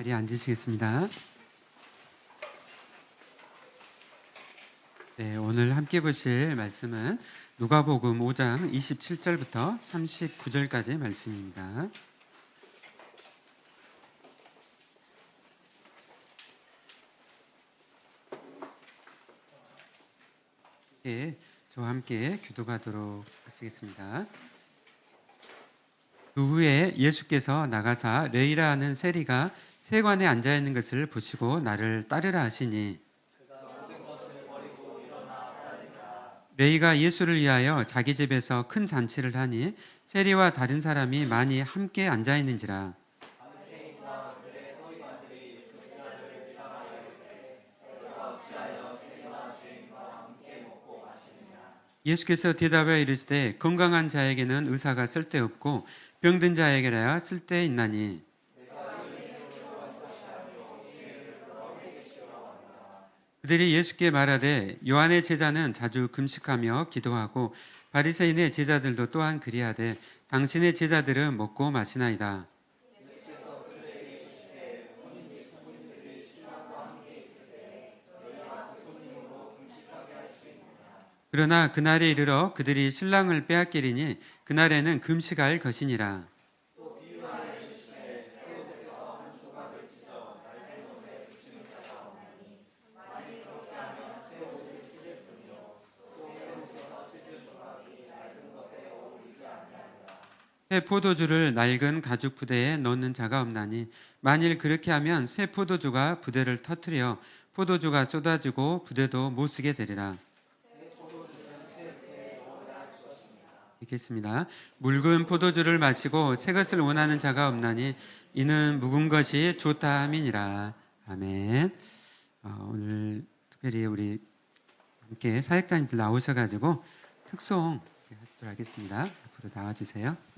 자리에 앉으시겠습니다. 네, 오늘 함께 보실 말씀은 누가복음 5장 27절부터 39절까지의 말씀입니다. 네, 저와 함께 기도하도록 하시겠습니다. 그 후에 예수께서 나가사 레이라 하는 세리가 세관에 앉아 있는 것을 보시고 나를 따르라 하시니, 레이가 예수를 위하여 자기 집에서 큰 잔치를 하니 세리와 다른 사람이 많이 함께 앉아 있는지라. 예수께서 대답하여 이르시되 건강한 자에게는 의사가 쓸데없고 병든 자에게라야 쓸데있나니, 그들이 예수께 말하되 요한의 제자는 자주 금식하며 기도하고 바리새인의 제자들도 또한 그리하되 당신의 제자들은 먹고 마시나이다. 그러나 그날에 이르러 그들이 신랑을 빼앗기리니 그날에는 금식할 것이니라. 새 포도주를 낡은 가죽 부대에 넣는 자가 없나니 만일 그렇게 하면 새 포도주가 부대를 터뜨려 포도주가 쏟아지고 부대도 못 쓰게 되리라. 읽겠습니다. 묽은 포도주를 마시고 새 것을 원하는 자가 없나니 이는 묵은 것이 좋다 함이니라. 아멘. 오늘 특별히 우리 함께 사역자님들 나오셔가지고 특송 하시도록 하겠습니다. 앞으로 나와주세요.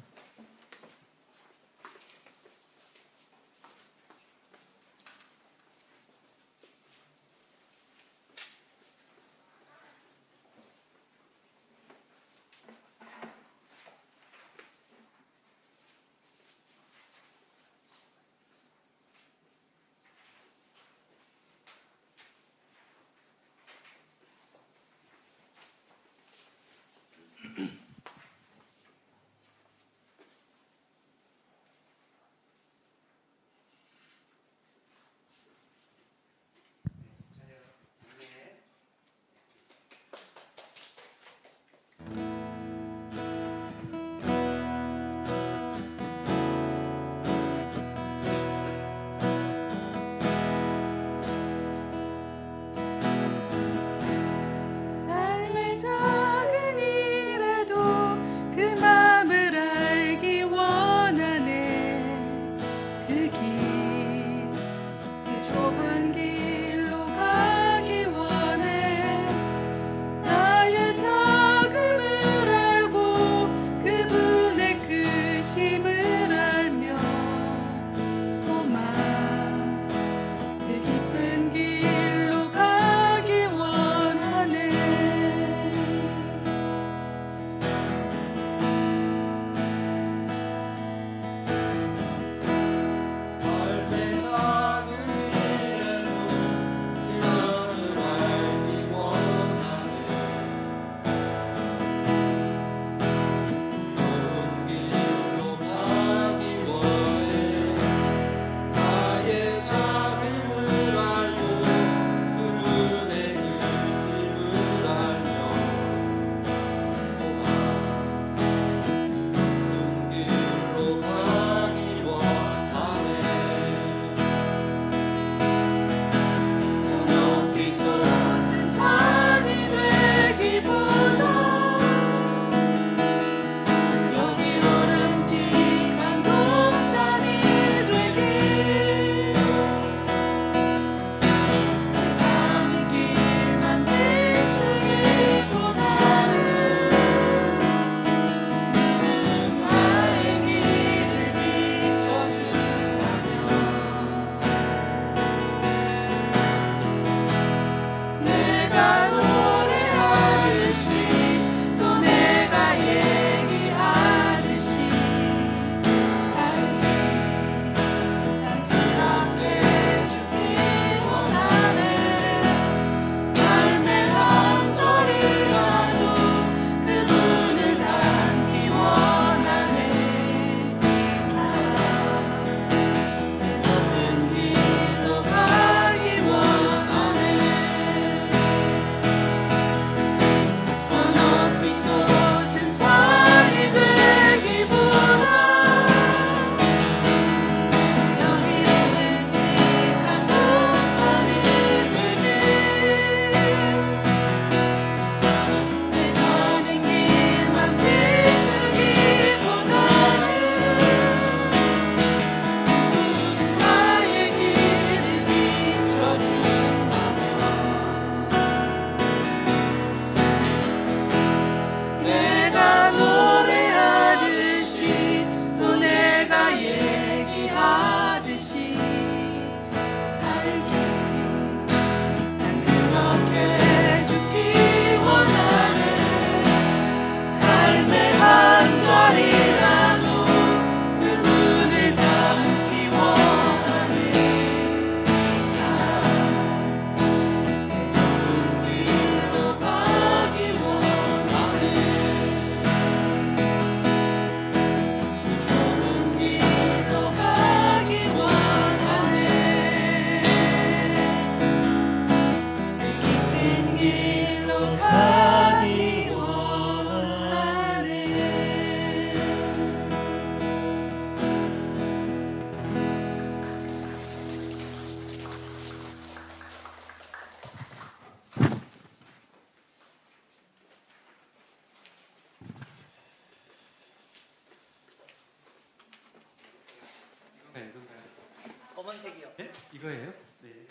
네? 이거예요? 네.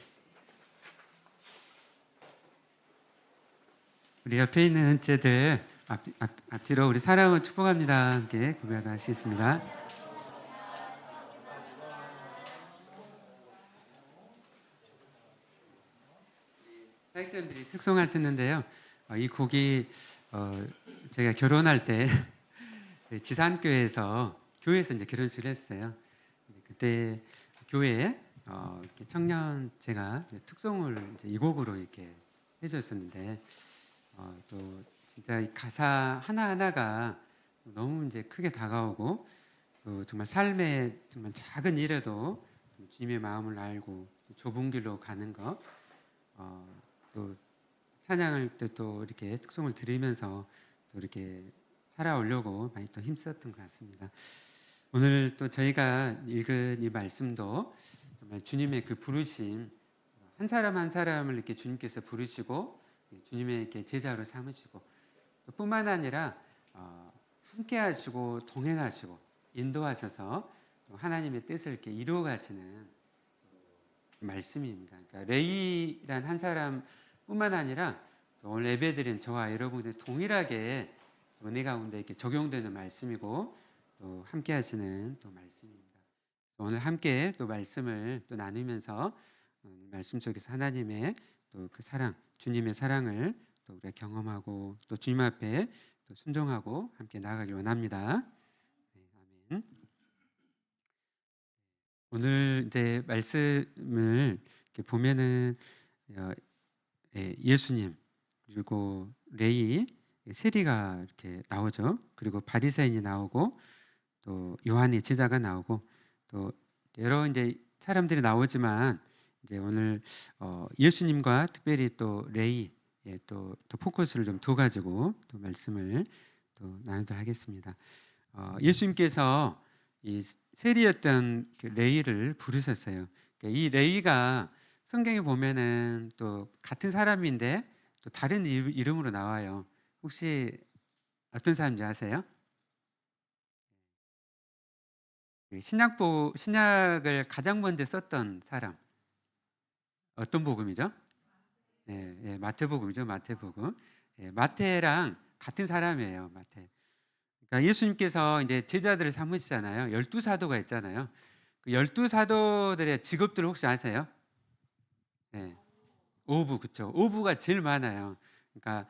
우리 옆에 있는 쟤들 앞뒤로 우리 사랑을 축복합니다. 함께 고백하시겠습니다. 사역자님들이 특송하시는데요. 이 곡이 제가 결혼할 때 지산교회에서 교회에서 이제 결혼식을 했어요. 그때 교회에 이렇게 청년제가 특송을 이제 이 곡으로 이렇게 해줬었는데 또 진짜 이 가사 하나 하나가 너무 이제 크게 다가오고 또 정말 삶의 정말 작은 일에도 주님의 마음을 알고 좁은 길로 가는 것, 또 찬양할 때 또 이렇게 특송을 드리면서 또 이렇게 살아오려고 많이 또 힘썼던 것 같습니다. 오늘 또 저희가 읽은 이 말씀도 정말 주님의 그 부르심, 한 사람 한 사람을 이렇게 주님께서 부르시고 주님의 이렇게 제자로 삼으시고 뿐만 아니라 함께 하시고 동행하시고 인도하셔서 하나님의 뜻을 이렇게 이루어 가시는 말씀입니다. 그러니까 레이란 한 사람뿐만 아니라 오늘 예배드린 저와 여러분들 동일하게 은혜 가운데 이렇게 적용되는 말씀이고 또 함께 하시는 또 말씀입니다. 오늘 함께 또 말씀을 또 나누면서 말씀 속에서 하나님의 또 그 사랑, 주님의 사랑을 또 우리가 경험하고 또 주님 앞에 또 순종하고 함께 나아가길 원합니다. 네, 아멘. 오늘 이제 말씀을 이렇게 보면은 예수님 그리고 레이, 세리가 이렇게 나오죠. 그리고 바리새인이 나오고 또 요한의 제자가 나오고 또 여러 이제 사람들이 나오지만 이제 오늘 예수님과 특별히 또 레이 또 포커스를 좀 둬 가지고 또 말씀을 또 나누도록 하겠습니다. 예수님께서 이 세리였던 그 레이를 부르셨어요. 그러니까 이 레이가 성경에 보면은 또 같은 사람인데 또 다른 이름으로 나와요. 혹시 어떤 사람인지 아세요? 신약을 가장 먼저 썼던 사람 어떤 복음이죠? 마태복음이죠. 마태복음. 마태랑 같은 사람이에요. 마태. 그러니까 예수님께서 이제 제자들을 삼으시잖아요. 12사도가 있잖아요. 그 12사도들의 직업들 혹시 아세요? 네. 오부, 그쵸. 오부가 제일 많아요. 그러니까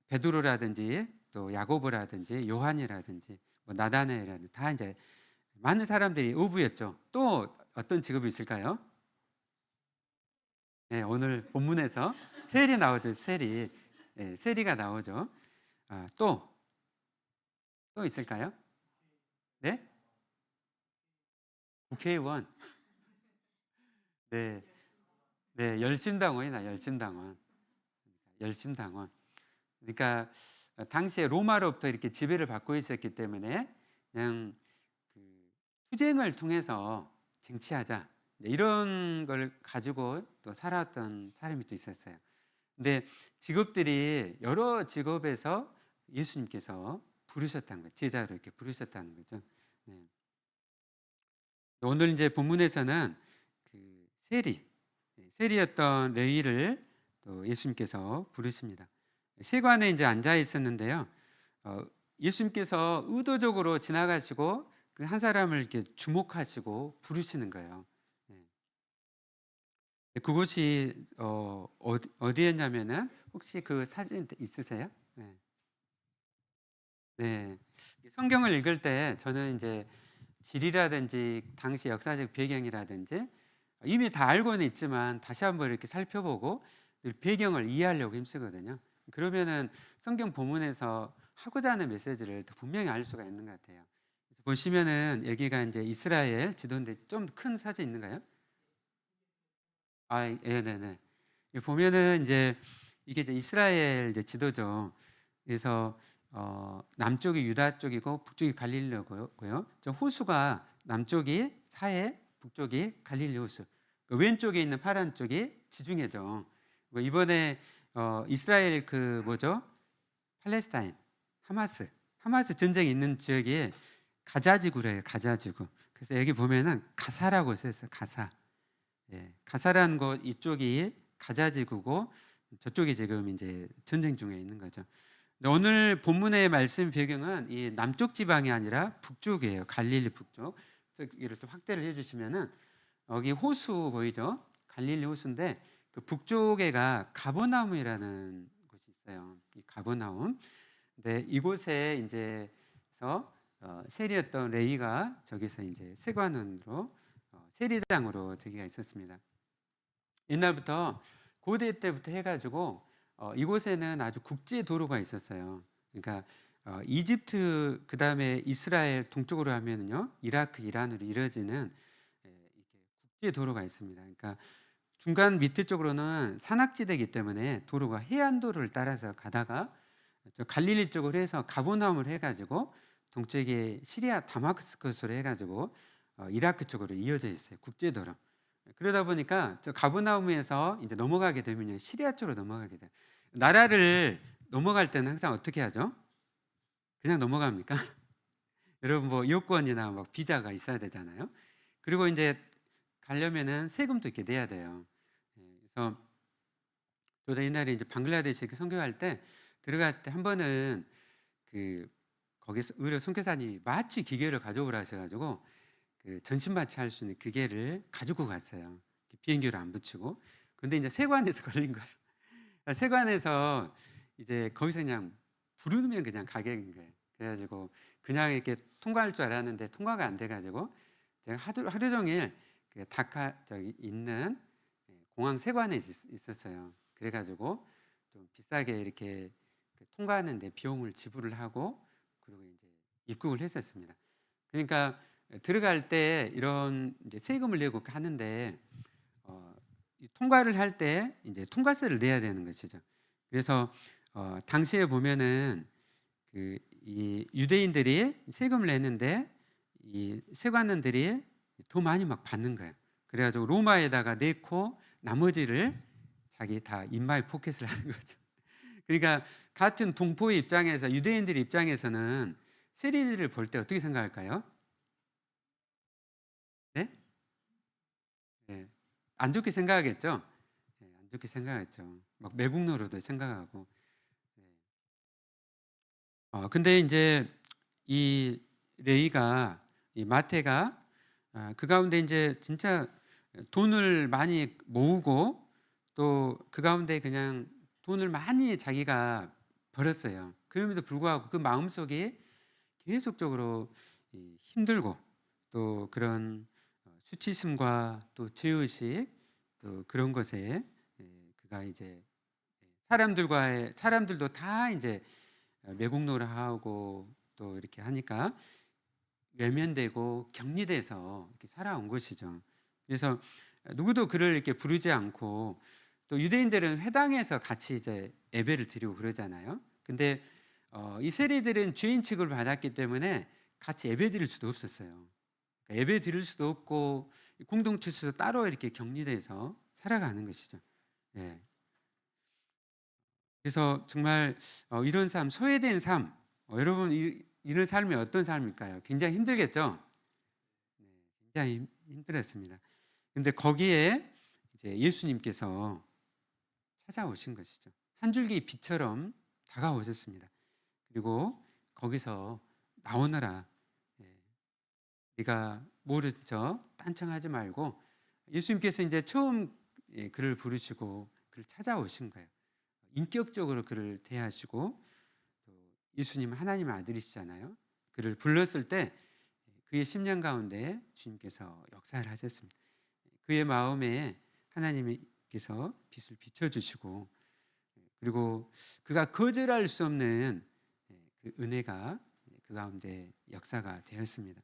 베드로라든지 또 야고보라든지 요한이라든지 뭐 나다나엘이라든지 다 이제 많은 사람들이 오부였죠. 또 어떤 직업이 있을까요? 네, 오늘 본문에서 세리 나오죠. 세리. 네, 세리가 나오죠. 또 있을까요? 네? 국회의원. 네. 네, 열심당원이나 열심당원. 열심당원. 그러니까 당시에 로마로부터 이렇게 지배를 받고 있었기 때문에 그냥 그 투쟁을 통해서 쟁취하자 이런 걸 가지고 또 살아왔던 사람이 또 있었어요. 근데 직업들이 여러 직업에서 예수님께서 부르셨다는 거예요. 제자로 이렇게 부르셨다는 거죠. 네. 오늘 이제 본문에서는 그 세리였던 레위를 또 예수님께서 부르십니다. 세관에 이제 앉아 있었는데요. 예수님께서 의도적으로 지나가시고 그 한 사람을 이렇게 주목하시고 부르시는 거예요. 그곳이 어디였냐면은 혹시 그 사진 있으세요? 네. 네. 성경을 읽을 때 저는 이제 질이라든지 당시 역사적 배경이라든지 이미 다 알고는 있지만 다시 한번 이렇게 살펴보고 배경을 이해하려고 힘쓰거든요. 그러면은 성경 본문에서 하고자 하는 메시지를 더 분명히 알 수가 있는 것 같아요. 그래서 보시면은 여기가 이제 이스라엘 지도인데 좀 큰 사진 있는가요? 네네네. 보면은 이제 이게 이제 이스라엘 이제 지도죠. 그래서 남쪽이 유다 쪽이고 북쪽이 갈릴리고요. 저 호수가 남쪽이 사해, 북쪽이 갈릴리 호수. 그 왼쪽에 있는 파란 쪽이 지중해죠. 이번에 이스라엘 그 뭐죠? 팔레스타인, 하마스 전쟁이 있는 지역이 가자지구래요. 가자지구. 그래서 여기 보면은 가사라고 써 있어요. 가사. 예. 가사라는 거 이쪽이 가자지구고 저쪽이 지금 이제 전쟁 중에 있는 거죠. 근데 오늘 본문의 말씀 배경은 이 남쪽 지방이 아니라 북쪽이에요. 갈릴리 북쪽. 저기를 좀 확대를 해 주시면은 여기 호수 보이죠? 갈릴리 호수인데 그 북쪽에가 가버나움이라는 곳이 있어요. 이 가버나움. 근데 이곳에 이제서 세리였던 레이가 저기서 이제 세관원으로 세리장으로 되기가 있었습니다. 옛날부터 고대 때부터 해가지고 이곳에는 아주 국제 도로가 있었어요. 그러니까 이집트 그 다음에 이스라엘 동쪽으로 하면은요 이라크, 이란으로 이뤄지는 이렇게 국제 도로가 있습니다. 그러니까 중간 밑에 쪽으로는 산악지대이기 때문에 도로가 해안도로를 따라서 가다가 저 갈릴리 쪽으로 해서 가버나움을 해가지고 동쪽에 시리아 다마스커스로 해가지고 이라크 쪽으로 이어져 있어요. 국제도로. 그러다 보니까 저 가버나움에서 이제 넘어가게 되면 시리아 쪽으로 넘어가게 돼요. 나라를 넘어갈 때는 항상 어떻게 하죠? 그냥 넘어갑니까? 여러분 뭐 여권이나 막 비자가 있어야 되잖아요. 그리고 이제 가려면은 세금도 이렇게 내야 돼요. 그래서 저도 옛날에 이제 방글라데시 선교할 때 들어갔을 때 한 번은 그 거기서 의료 선교사님이 마취 기계를 가져오라 하셔가지고 그 전신 마취할 수 있는 기계를 가지고 갔어요. 비행기를 안 붙이고. 그런데 이제 세관에서 걸린 거예요. 세관에서 이제 거기서 그냥 부르면 그냥 가게인 거예요. 그래가지고 그냥 이렇게 통과할 줄 알았는데 통과가 안 돼가지고 제가 하루 종일 그 다카 저기 있는 공항 세관에 있었어요. 그래가지고 좀 비싸게 이렇게 통과하는데 비용을 지불을 하고 그리고 이제 입국을 했었습니다. 그러니까 들어갈 때 이런 이제 세금을 내고 하는데 이 통과를 할 때 이제 통과세를 내야 되는 것이죠. 그래서 당시에 보면은 그 이 유대인들이 세금을 내는데 이 세관원들이 더 많이 막 받는 거예요. 그래가지고 로마에다가 내고 나머지를 자기 다 인마이 포켓을 하는 거죠. 그러니까 같은 동포의 입장에서 유대인들 입장에서는 세리들을 볼 때 어떻게 생각할까요? 네? 네. 안 좋게 생각하겠죠. 네, 안 좋게 생각했죠. 막 매국노로도 생각하고. 네. 근데 이제 이 레이가 이 마태가 그 가운데 이제 진짜 돈을 많이 모으고 또 그 가운데 그냥 돈을 많이 자기가 벌었어요. 그럼에도 불구하고 그 마음속에 계속적으로 힘들고 또 그런 수치심과 또 죄의식 또 그런 것에 그가 이제 사람들도 다 이제 매국노를 하고 또 이렇게 하니까 외면되고 격리돼서 이렇게 살아온 것이죠. 그래서 누구도 그를 이렇게 부르지 않고 또 유대인들은 회당에서 같이 이제 예배를 드리고 그러잖아요. 근데 이 세리들은 죄인 취급을 받았기 때문에 같이 예배 드릴 수도 없었어요. 그러니까 예배 드릴 수도 없고 공동체에서 따로 이렇게 격리돼서 살아가는 것이죠. 예. 그래서 정말 이런 삶, 소외된 삶, 여러분 이런 삶이 어떤 삶일까요? 굉장히 힘들겠죠. 네, 굉장히 힘들었습니다. 근데 거기에 이제 예수님께서 찾아오신 것이죠. 한 줄기 빛처럼 다가오셨습니다. 그리고 거기서 나오너라. 예, 네가 모른 척 딴청하지 말고 예수님께서 이제 처음 그를 부르시고 그를 찾아오신 거예요. 인격적으로 그를 대하시고 또 예수님 하나님의 아들이시잖아요. 그를 불렀을 때 그의 심령 가운데 주님께서 역사를 하셨습니다. 그의 마음에 하나님께서 빛을 비춰주시고 그리고 그가 거절할 수 없는 그 은혜가 그 가운데 역사가 되었습니다.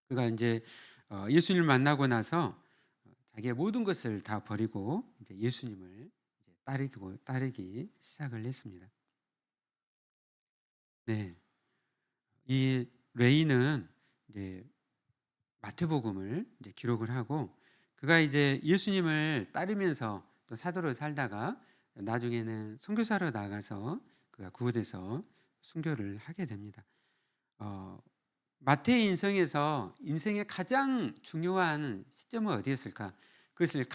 그가 이제 예수님을 만나고 나서 자기의 모든 것을 다 버리고 이제 예수님을 이제 따르기 시작을 했습니다. 네, 이 레이는 이제 마태복음을 이제 기록을 하고 그가 이제 예수님을 따르면서 또 사도로 살다가 나중에는 선교사로 나가서 그가 그곳에서 순교를 하게 됩니다. 어, 마태의 인생에서 인생의 가장 중요한 시점은 어디였을까? 그것을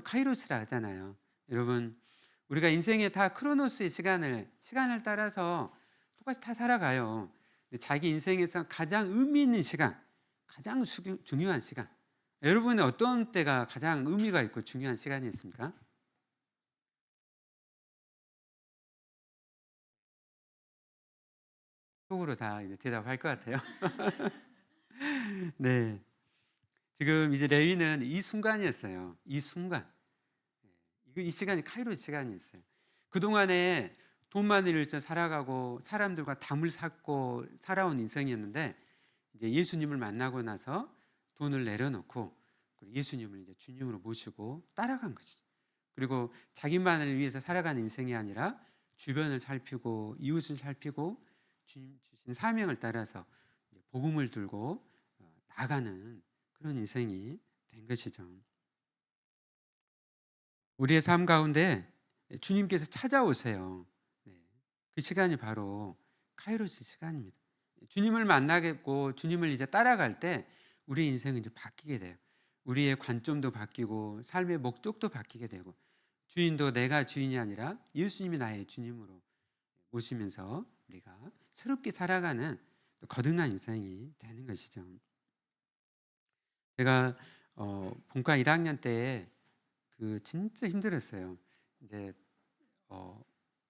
카이로스라 하잖아요. 여러분, 우리가 인생에 다 크로노스의 시간을 따라서 똑같이 다 살아가요. 근데 자기 인생에서 가장 의미 있는 시간, 가장 중요한 시간. 여러분은 어떤 때가 가장 의미가 있고 중요한 시간이었습니까? 속으로 다 이제 대답할 것 같아요. 네. 지금 이제 레위는 이 순간이었어요. 이 순간. 이 시간이 카이로 시간이었어요. 그동안에 돈만 일쳐 살아가고 사람들과 담을 쌓고 살아온 인생이었는데 이제 예수님을 만나고 나서 돈을 내려놓고 예수님을 이제 주님으로 모시고 따라간 것이죠. 그리고 자기만을 위해서 살아가는 인생이 아니라 주변을 살피고 이웃을 살피고 주님 주신 사명을 따라서 복음을 들고 나가는 그런 인생이 된 것이죠. 우리의 삶 가운데 주님께서 찾아오세요. 네. 그 시간이 바로 카이로스 시간입니다. 주님을 만나겠고 주님을 이제 따라갈 때 우리 인생은 이제 바뀌게 돼요. 우리의 관점도 바뀌고 삶의 목적도 바뀌게 되고 주인도 내가 주인이 아니라 예수님이 나의 주님으로 모시면서 우리가 새롭게 살아가는 거듭난 인생이 되는 것이죠. 제가 본과 1학년 때 진짜 힘들었어요. 이제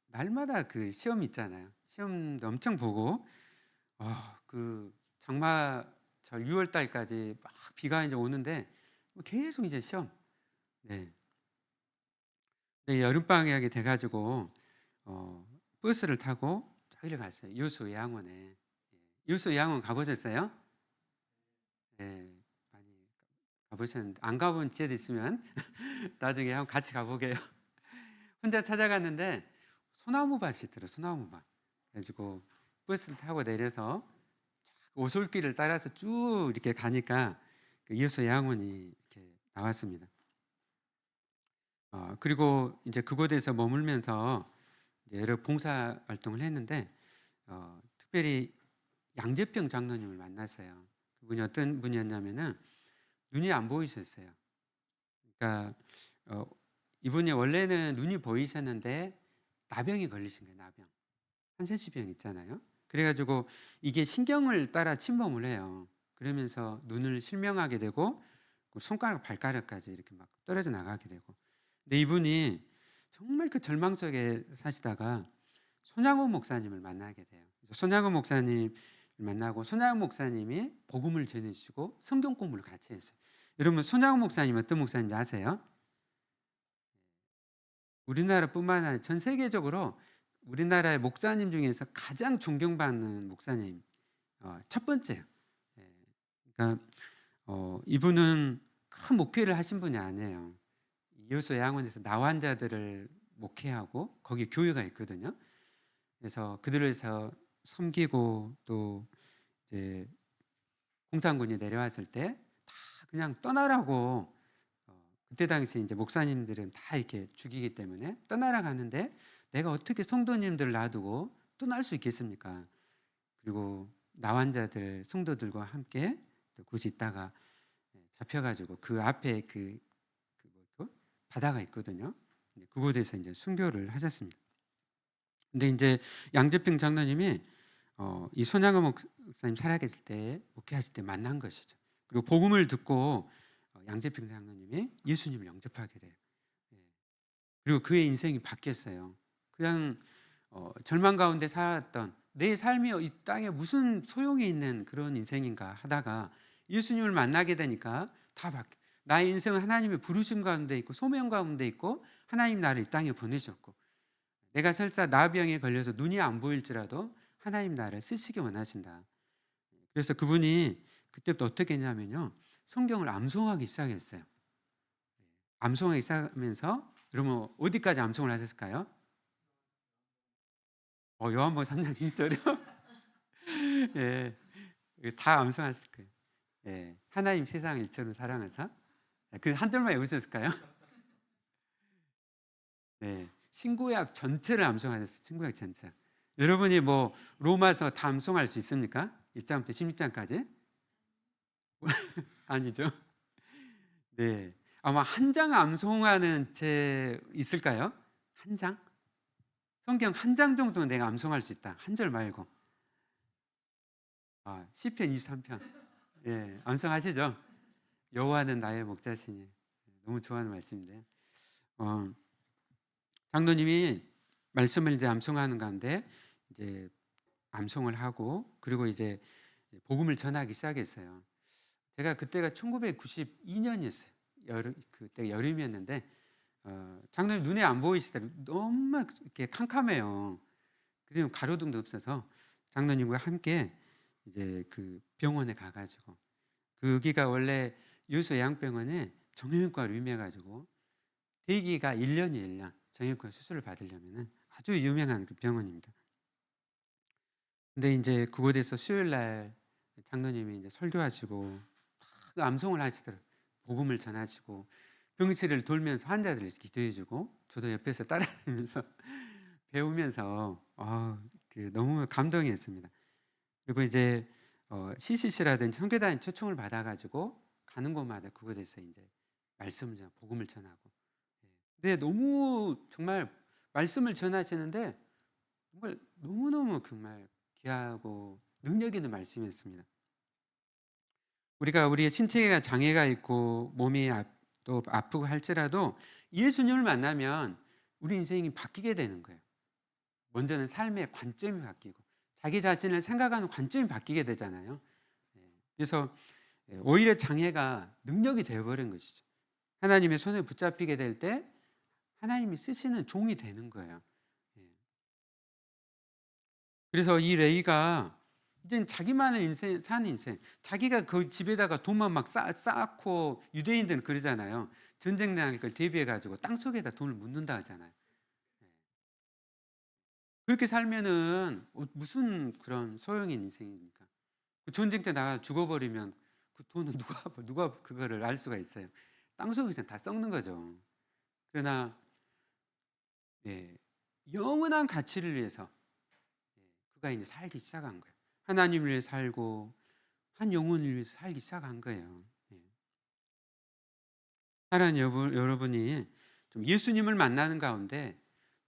날마다 그 시험 있잖아요. 시험도 엄청 보고 그 장마철 6월 달까지 막 비가 이제 오는데 계속 이제 시험. 네. 네, 여름 방학이 돼 가지고 버스를 타고 저기를 갔어요. 여수 의왕원에. 예. 여수 의왕원 가 보셨어요? 네. 많이 가 보셨는데 안 가본 지에 있으면 나중에 한번 같이 가 보게요. 혼자 찾아갔는데 소나무밭이 있더라고요. 소나무밭. 그래 가지고 버스를 타고 내려서 오솔길을 따라서 쭉 이렇게 가니까 그 여수 의왕원이 이렇게 나왔습니다. 그리고 이제 그곳에서 머물면서 이제 여러 봉사 활동을 했는데 특별히 양재평 장로님을 만났어요. 그분이 어떤 분이었냐면은 눈이 안 보이셨어요. 그러니까 이분이 원래는 눈이 보이셨는데 나병이 걸리신 거예요. 나병. 한센시병 있잖아요. 그래가지고 이게 신경을 따라 침범을 해요. 그러면서 눈을 실명하게 되고 손가락 발가락까지 이렇게 막 떨어져 나가게 되고. 근데 이분이 정말 그 절망 속에 사시다가 손양호 목사님을 만나게 돼요. 그래서 손양호 목사님 만나고 손양호 목사님이 복음을 전해주시고 성경 공부를 같이 했어요. 여러분 손양호 목사님 어떤 목사님인지 아세요? 우리나라뿐만 아니라 전 세계적으로 우리나라의 목사님 중에서 가장 존경받는 목사님 첫 번째예요. 예. 그러니까 이분은 큰 목회를 하신 분이 아니에요. 여수 양원에서 나환자들을 목회하고 거기 교회가 있거든요. 그래서 그들에서 섬기고 또 이제 공산군이 내려왔을 때 다 그냥 떠나라고 그때 당시 이제 목사님들은 다 이렇게 죽이기 때문에 떠나라 가는데 내가 어떻게 성도님들을 놔두고 떠날 수 있겠습니까? 그리고 나환자들 성도들과 함께 그곳에 있다가 잡혀가지고 그 앞에 바다가 있거든요. 그곳에서 이제 순교를 하셨습니다. 근데 이제 양재평 장로님이 이 손양호 목사님 살아계실 때 목회하실 때 만난 것이죠. 그리고 복음을 듣고 양재평 장로님이 예수님을 영접하게 돼요. 예. 그리고 그의 인생이 바뀌었어요. 그냥 절망 가운데 살았던 내 삶이 이 땅에 무슨 소용이 있는 그런 인생인가 하다가 예수님을 만나게 되니까 다 바뀌어. 나의 인생은 하나님의 부르심 가운데 있고 소명 가운데 있고 하나님 나를 이 땅에 보내셨고 내가 설사 나병에 걸려서 눈이 안 보일지라도 하나님 나를 쓰시기 원하신다. 그래서 그분이 그때부터 어떻게 했냐면요. 성경을 암송하기 시작했어요. 암송하기 시작하면서 여러분 어디까지 암송을 하셨을까요? 요한복음 3장 1절이요? 예, 다 암송하실 거예요. 예, 하나님 세상을 일처럼 사랑하사 그 한 절만 외우셨을까요? 네, 신구약 전체를 암송하셨어요. 신구약 전체. 여러분이 뭐 로마서 다 암송할 수 있습니까? 1장부터 16장까지? 아니죠. 네. 아마 한 장 암송하는 책 있을까요? 한 장? 성경 한 장 정도는 내가 암송할 수 있다. 한 절 말고. 시편 23편. 예, 암송하시죠? 여호와는 나의 목자시니. 너무 좋아하는 말씀인데. 장로님이 말씀을 이제 암송하는 가운데 이제 암송을 하고 그리고 이제 복음을 전하기 시작했어요. 제가 그때가 1992년이었어요. 그때 여름이었는데 장로님 눈에 안 보이시더라고요. 너무 이렇게 캄캄해요. 그리고 가로등도 없어서 장로님과 함께 이제 그 병원에 가가지고 거기가 원래 요소 요양병원에 정형외과로 유명해가지고 대기가 1년이에요. 1년. 정형외과 수술을 받으려면은 아주 유명한 그 병원입니다. 근데 이제 그곳에서 수요일 날 장로님이 이제 설교하시고 암송을 하시더라고요. 복음을 전하시고 병실을 돌면서 환자들을 기도해주고 저도 옆에서 따라다니면서 배우면서 너무 감동이었습니다. 그리고 이제 CCC라든지 선교단 초청을 받아가지고 가는 곳마다 그곳에서 이제 말씀을 전하고 복음을 전하고. 근데 너무 정말 말씀을 전하시는데 정말 너무너무 정말 귀하고 능력 있는 말씀이었습니다. 우리의 신체가 장애가 있고 몸이 또 아프고 할지라도 예수님을 만나면 우리 인생이 바뀌게 되는 거예요. 먼저는 삶의 관점이 바뀌고 자기 자신을 생각하는 관점이 바뀌게 되잖아요. 그래서 오히려 장애가 능력이 되어버린 것이죠. 하나님의 손에 붙잡히게 될 때 하나님이 쓰시는 종이 되는 거예요. 그래서 이 레이가 이젠 자기만의 인생, 사는 인생, 자기가 그 집에다가 돈만 막 쌓고 유대인들은 그러잖아요. 전쟁 당할 걸 대비해가지고 땅 속에다 돈을 묻는다 하잖아요. 그렇게 살면은 무슨 그런 소용인 인생입니까? 그 전쟁 때 나가 죽어버리면 그 돈은 누가 그거를 알 수가 있어요. 땅 속에서 다 썩는 거죠. 그러나 영원한 가치를 위해서 그가 이제 살기 시작한 거예요. 하나님을 위해 살고 한 영혼을 위해서 살기 시작한 거예요. 사랑하는 여러분이 좀 예수님을 만나는 가운데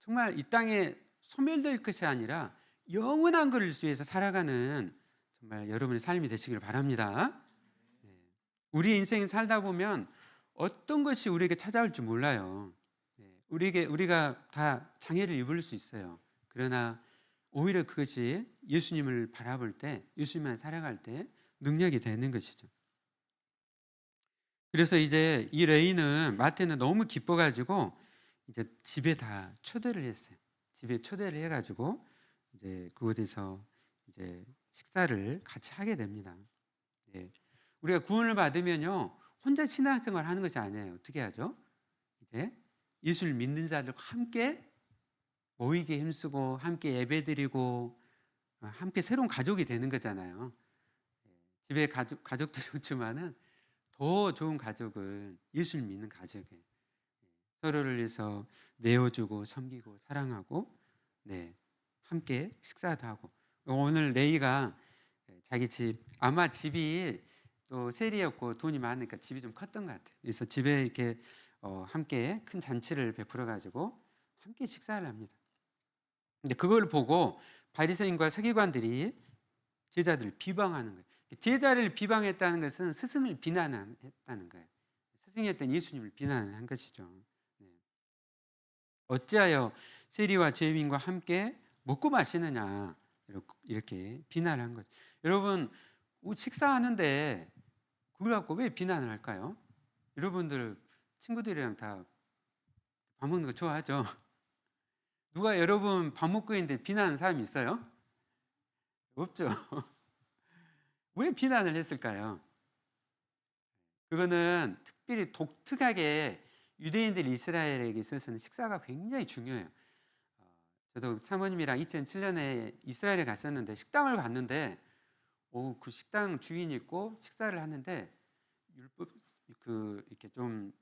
정말 이 땅에 소멸될 것이 아니라 영원한 것을 위해서 살아가는 정말 여러분의 삶이 되시길 바랍니다. 우리 인생 살다 보면 어떤 것이 우리에게 찾아올지 몰라요. 우리가 다 장애를 입을 수 있어요. 그러나 오히려 그것이 예수님을 바라볼 때, 예수님만 살아갈 때 능력이 되는 것이죠. 그래서 이제 이 레이는 마태는 너무 기뻐가지고 이제 집에 다 초대를 했어요. 집에 초대를 해가지고 이제 그곳에서 이제 식사를 같이 하게 됩니다. 우리가 구원을 받으면요 혼자 신앙생활 하는 것이 아니에요. 어떻게 하죠? 이제 예수를 믿는 자들과 함께 모이게 힘쓰고 함께 예배드리고 함께 새로운 가족이 되는 거잖아요. 집에 가족도 좋지만은 더 좋은 가족은 예수를 믿는 가족이에요. 서로를 위해서 내어주고 섬기고 사랑하고 함께 식사도 하고. 오늘 레이가 자기 집 아마 집이 또 세리였고 돈이 많으니까 집이 좀 컸던 것 같아요. 그래서 집에 이렇게 함께 큰 잔치를 베풀어 가지고 함께 식사를 합니다. 근데 그걸 보고 바리새인과 서기관들이 제자들을 비방하는 거예요. 제자를 비방했다는 것은 스승을 비난했다는 거예요. 스승이었던 예수님을 비난한 것이죠. 어찌하여 세리와 죄인과 함께 먹고 마시느냐 이렇게 비난한 거죠. 여러분 식사하는데 그걸 갖고 왜 비난을 할까요? 여러분들 친구들이랑 다 밥 먹는 거 좋아하죠? 누가 여러분 밥 먹고 있는데 비난하는 사람이 있어요? 없죠. 왜 비난을 했을까요? 그거는 특별히 독특하게 유대인들 이스라엘에게 있어서는 식사가 굉장히 중요해요. 저도 사모님이랑 2007년에 이스라엘에 갔었는데 식당을 갔는데 그 식당 주인이 있고 식사를 하는데 율법 이렇게 좀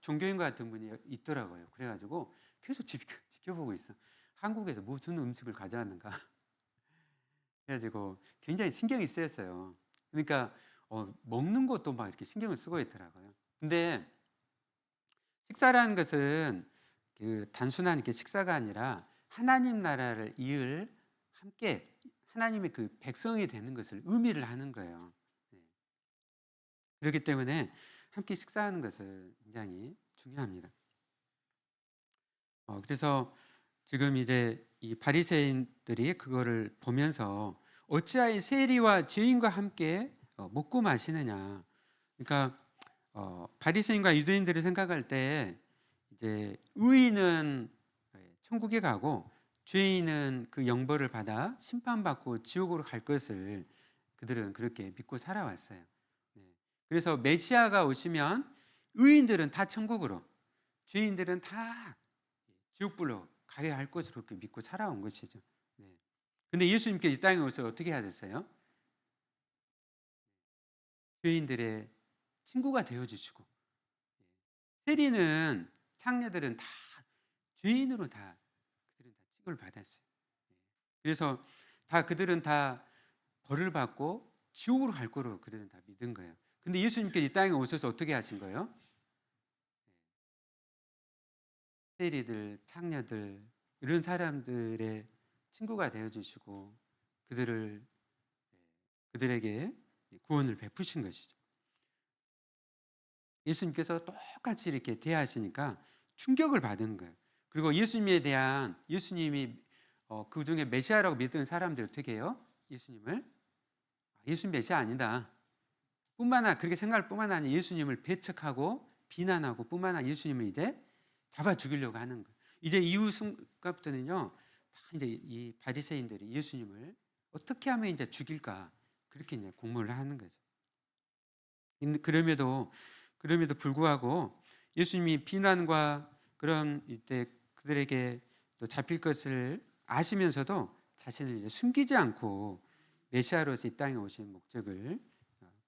종교인 같은 분이 있더라고요. 그래가지고 계속 지켜보고 있어. 한국에서 무슨 음식을 가져왔는가. 그래가지고 굉장히 신경이 쓰였어요. 그러니까 먹는 것도 막 이렇게 신경을 쓰고 있더라고요. 근데 식사라는 것은 그 단순한 게 식사가 아니라 하나님 나라를 이을 함께 하나님의 그 백성이 되는 것을 의미를 하는 거예요. 네. 그렇기 때문에 함께 식사하는 것은 굉장히 중요합니다. 그래서 지금 이제 이 바리새인들이 그거를 보면서 어찌하여 세리와 죄인과 함께 먹고 마시느냐. 그러니까 바리새인과 유대인들이 생각할 때 이제 의인은 천국에 가고 죄인은 그 영벌을 받아 심판받고 지옥으로 갈 것을 그들은 그렇게 믿고 살아왔어요. 네. 그래서 메시아가 오시면 의인들은 다 천국으로, 죄인들은 다 지옥불로 가게 할 것으로 그렇게 믿고 살아온 것이죠. 네. 근데 예수님께 이 땅에 오셔서 어떻게 하셨어요? 죄인들의 친구가 되어 주시고, 세리는 창녀들은 다 죄인으로 다 그들은 다 취급을 받았어요. 그래서 다 그들은 다 벌을 받고 지옥으로 갈 거로 그들은 다 믿은 거예요. 근데 예수님께 이 땅에 오셔서 어떻게 하신 거예요? 세리들, 창녀들 이런 사람들의 친구가 되어 주시고 그들에게 구원을 베푸신 것이죠. 예수님께서 똑같이 이렇게 대하시니까 충격을 받은 거예요. 그리고 예수님이 그 중에 메시아라고 믿던 사람들이 어떻게 해요? 예수님 메시아 아니다. 그렇게 생각할 뿐만 아니라 예수님을 배척하고 비난하고 뿐만 아니라 예수님을 이제 잡아 죽이려고 하는 거예요. 이제 이후 순간부터는요, 다 이제 이 바리새인들이 예수님을 어떻게 하면 이제 죽일까 그렇게 이제 공모를 하는 거죠. 그럼에도 불구하고 예수님이 비난과 그런 이때 그들에게 또 잡힐 것을 아시면서도 자신을 이제 숨기지 않고 메시아로서 이 땅에 오신 목적을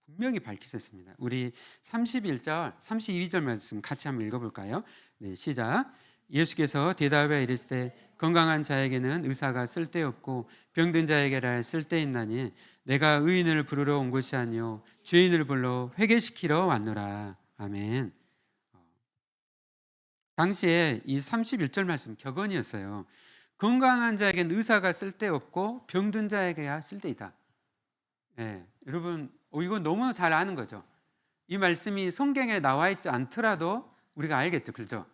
분명히 밝히셨습니다. 우리 31절, 32절 말씀 같이 한번 읽어볼까요? 네, 시작. 예수께서 대답하여 이르시되 건강한 자에게는 의사가 쓸데없고 병든 자에게라 쓸데있나니 내가 의인을 부르러 온 것이 아니요 죄인을 불러 회개시키러 왔노라. 아멘. 당시에 이 31절 말씀 격언이었어요. 건강한 자에게는 의사가 쓸데없고 병든 자에게야 쓸데있다. 네, 여러분 이건 너무 잘 아는 거죠. 이 말씀이 성경에 나와 있지 않더라도 우리가 알겠죠, 그렇죠?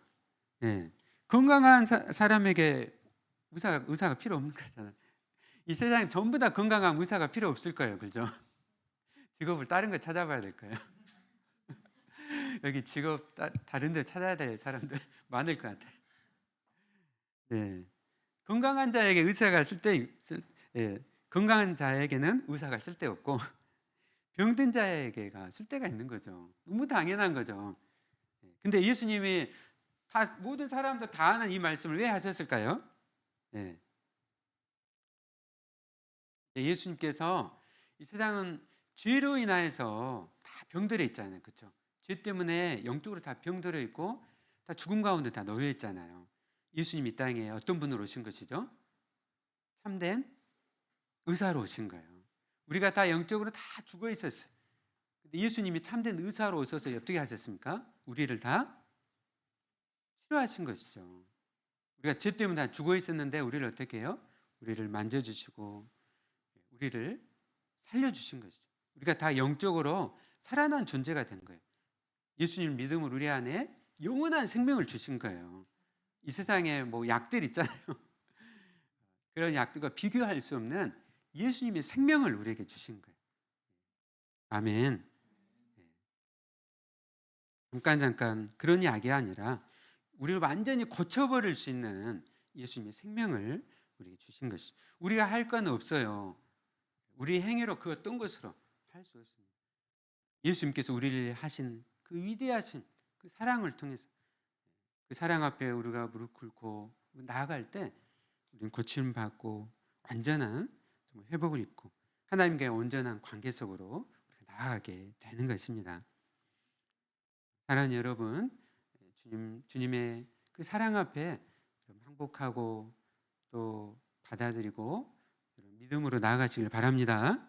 네. 건강한 사람에게 의사가 필요 없는 거잖아요. 이 세상에 전부 다 건강한 의사가 필요 없을 거예요, 그렇죠? 직업을 다른 거 찾아봐야 될 거예요. 여기 직업 다른 데 찾아야 될 사람들 많을 것 같아요. 네. 건강한 자에게 건강한 자에게는 의사가 쓸데없고 병든 자에게가 쓸데가 있는 거죠. 너무 당연한 거죠. 근데 예수님이 모든 사람도 다 아는 이 말씀을 왜 하셨을까요? 네. 예수님께서 이 세상은 죄로 인하여서 다 병들어 있잖아요. 그렇죠? 죄 때문에 영적으로 다 병들어 있고 다 죽음 가운데 다 놓여 있잖아요. 예수님 이 땅에 어떤 분으로 오신 것이죠? 참된 의사로 오신 거예요. 우리가 다 영적으로 다 죽어 있었어요. 근데 예수님이 참된 의사로 오셔서 어떻게 하셨습니까? 우리를 다 치료하신 것이죠. 우리가 죄 때문에 다 죽어 있었는데 우리를 어떻게 해요? 우리를 만져주시고 우리를 살려주신 것이죠. 우리가 다 영적으로 살아난 존재가 된 거예요. 예수님 믿음으로 우리 안에 영원한 생명을 주신 거예요. 이 세상에 뭐 약들 있잖아요. 그런 약들과 비교할 수 없는 예수님의 생명을 우리에게 주신 거예요. 아멘. 잠깐 그런 이야기 아니라 우리를 완전히 고쳐버릴 수 있는 예수님의 생명을 우리에게 주신 것이죠. 우리가 할 건 없어요. 우리 행위로 그 어떤 것으로 할 수 없습니다. 예수님께서 우리를 하신 그 위대하신 그 사랑을 통해서 그 사랑 앞에 우리가 무릎 꿇고 나아갈 때 우리는 고침 받고 완전한 회복을 입고 하나님과의 온전한 관계 속으로 나아가게 되는 것입니다. 사랑하는 여러분, 주님의 그 사랑 앞에 항복하고 또 받아들이고 믿음으로 나아가시길 바랍니다.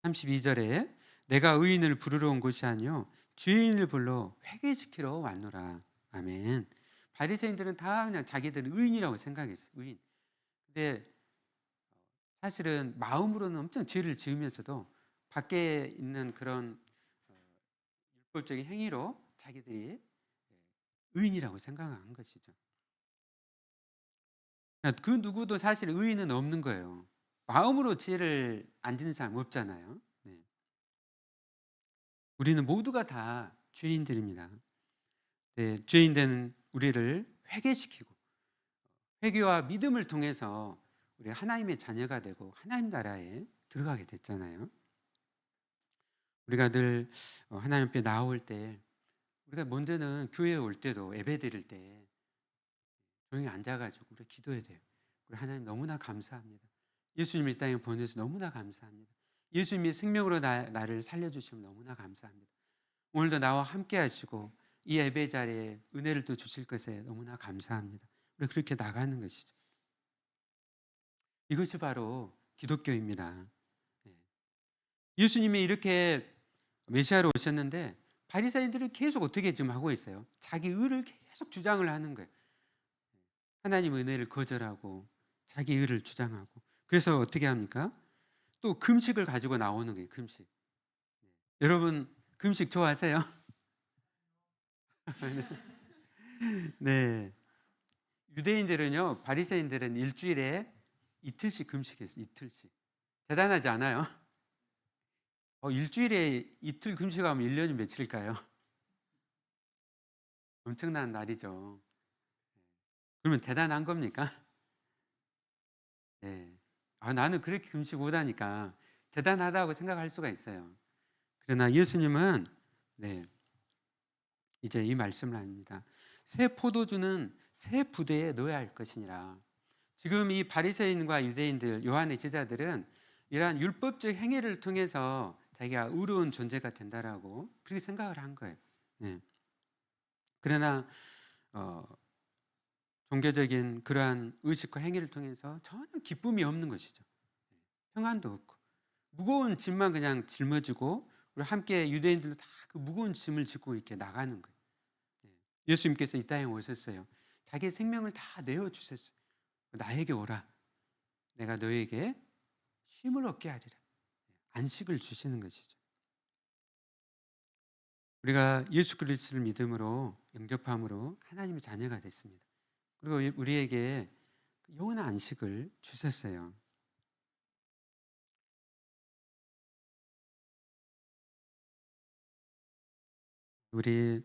32절에 내가 의인을 부르러 온 것이 아니요 죄인을 불러 회개시키러 왔노라. 아멘. 바리새인들은 다 그냥 자기들은 의인이라고 생각했어요. 의인. 근데 사실은 마음으로는 엄청 죄를 지으면서도 밖에 있는 그런 율법적인 행위로 자기들이 의인이라고 생각한 것이죠. 그 누구도 사실 의인은 없는 거예요. 마음으로 죄를 안 짓는 사람 없잖아요. 네. 우리는 모두가 다 죄인들입니다. 네, 죄인된 우리를 회개시키고 회개와 믿음을 통해서 우리 하나님의 자녀가 되고 하나님 나라에 들어가게 됐잖아요. 우리가 늘 하나님 앞에 나올 때 우리가 먼저는 교회에 올 때도 예배 드릴 때 조용히 앉아가지고 우리 기도해야 돼요. 우리 하나님 너무나 감사합니다. 예수님이 이 땅에 보내서 너무나 감사합니다. 예수님이 생명으로 나를 살려주시면 너무나 감사합니다. 오늘도 나와 함께 하시고 이 예배 자리에 은혜를 또 주실 것에 너무나 감사합니다. 우리 그렇게 나가는 것이죠. 이것이 바로 기독교입니다. 예수님이 이렇게 메시아로 오셨는데 바리새인들은 계속 어떻게 지금 하고 있어요? 자기 의를 계속 주장을 하는 거예요. 하나님 은혜를 거절하고 자기 의를 주장하고 그래서 어떻게 합니까? 또 금식을 가지고 나오는 거예요. 금식. 여러분 금식 좋아하세요? 네. 유대인들은요, 바리새인들은 일주일에 이틀씩 금식했어요. 이틀씩. 대단하지 않아요? 일주일에 이틀 금식하면 1년이 며칠일까요? 엄청난 날이죠. 그러면 대단한 겁니까? 네. 나는 그렇게 금식 못하니까 대단하다고 생각할 수가 있어요. 그러나 예수님은 네, 이제 이 말씀을 합니다. 새 포도주는 새 부대에 넣어야 할 것이니라. 지금 이 바리새인과 유대인들, 요한의 제자들은 이러한 율법적 행위를 통해서 자기가 의로운 존재가 된다라고 그렇게 생각을 한 거예요. 네. 그러나 종교적인 그러한 의식과 행위를 통해서 전혀 기쁨이 없는 것이죠. 평안도 없고 무거운 짐만 그냥 짊어지고 우리 함께 유대인들도 다 그 무거운 짐을 짓고 이렇게 나가는 거예요. 예수님께서 이 땅에 오셨어요. 자기의 생명을 다 내어주셨어요. 나에게 오라. 내가 너에게 쉼을 얻게 하리라. 안식을 주시는 것이죠. 우리가 예수 그리스도를 믿음으로 영접함으로 하나님의 자녀가 됐습니다. 그리고 우리에게 영원한 안식을 주셨어요. 우리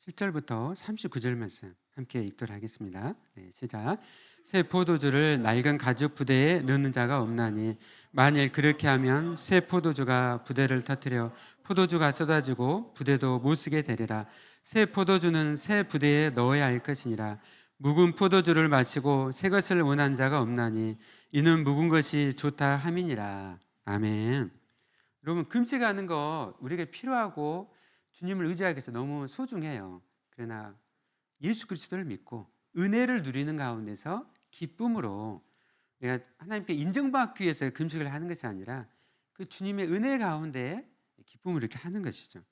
7절부터 39절 말씀 함께 읽도록 하겠습니다. 네, 시작. 새 포도주를 낡은 가죽 부대에 넣는 자가 없나니 만일 그렇게 하면 새 포도주가 부대를 터뜨려 포도주가 쏟아지고 부대도 못 쓰게 되리라. 새 포도주는 새 부대에 넣어야 할 것이니라. 묵은 포도주를 마시고 새 것을 원하는 자가 없나니 이는 묵은 것이 좋다 함이니라. 아멘. 여러분 금식하는 거 우리에게 필요하고 주님을 의지하기 위해서 너무 소중해요. 그러나 예수 그리스도를 믿고 은혜를 누리는 가운데서 기쁨으로 내가 하나님께 인정받기 위해서 금식을 하는 것이 아니라 그 주님의 은혜 가운데 기쁨을 이렇게 하는 것이죠.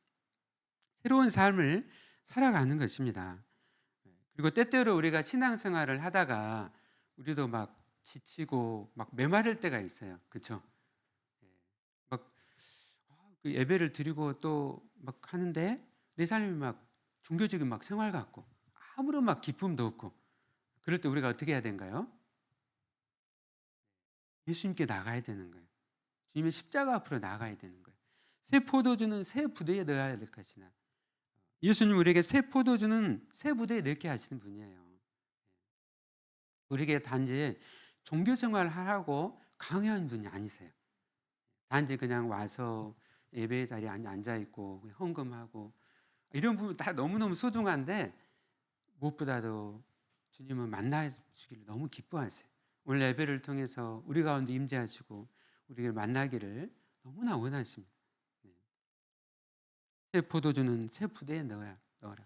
새로운 삶을 살아가는 것입니다. 그리고 때때로 우리가 신앙생활을 하다가 우리도 막 지치고 막 메마를 때가 있어요. 그렇죠? 막 그 예배를 드리고 또 막 하는데 내 삶이 막 종교적인 막 생활 같고 아무런 막 기쁨도 없고 그럴 때 우리가 어떻게 해야 되는가요? 예수님께 나가야 되는 거예요. 주님의 십자가 앞으로 나가야 되는 거예요. 새 포도주는 새 부대에 넣어야 될 것이나 예수님 우리에게 새 포도주는 새 부대에 넣게 하시는 분이에요. 우리에게 단지 종교 생활을 하라고 강요하는 분이 아니세요. 단지 그냥 와서 예배 자리에 앉아 있고 헌금하고 이런 부분 다 너무너무 소중한데 무엇보다도 주님은 만나주기를 너무 기뻐하세요. 오늘 예배를 통해서 우리 가운데 임재하시고 우리를 만나기를 너무나 원하십니다. 새 포도주는 새 부대에 넣어라.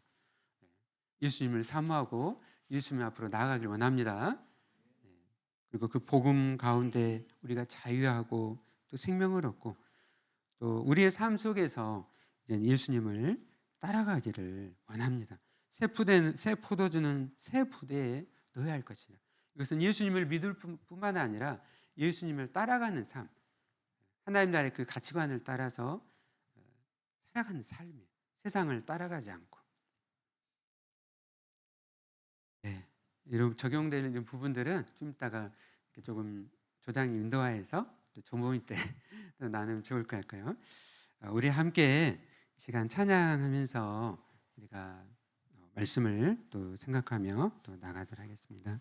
예수님을 사모하고 예수님 앞으로 나아가길 원합니다. 그리고 그 복음 가운데 우리가 자유하고 또 생명을 얻고 또 우리의 삶 속에서 이제 예수님을 따라가기를 원합니다. 새 포도주는 새 부대에 넣어야 할 것이다. 이것은 예수님을 믿을 뿐만 아니라 예수님을 따라가는 삶, 하나님 나라의 그 가치관을 따라서 살아가는 삶이에요. 세상을 따라가지 않고. 네, 이런 적용되는 부분들은 좀 이따가 이렇게 조금 조장이 인도하여서 또 조모임 때 나누면 좋을 것 같고요. 우리 함께 시간 찬양하면서 우리가 말씀을 또 생각하며 또 나가도록 하겠습니다.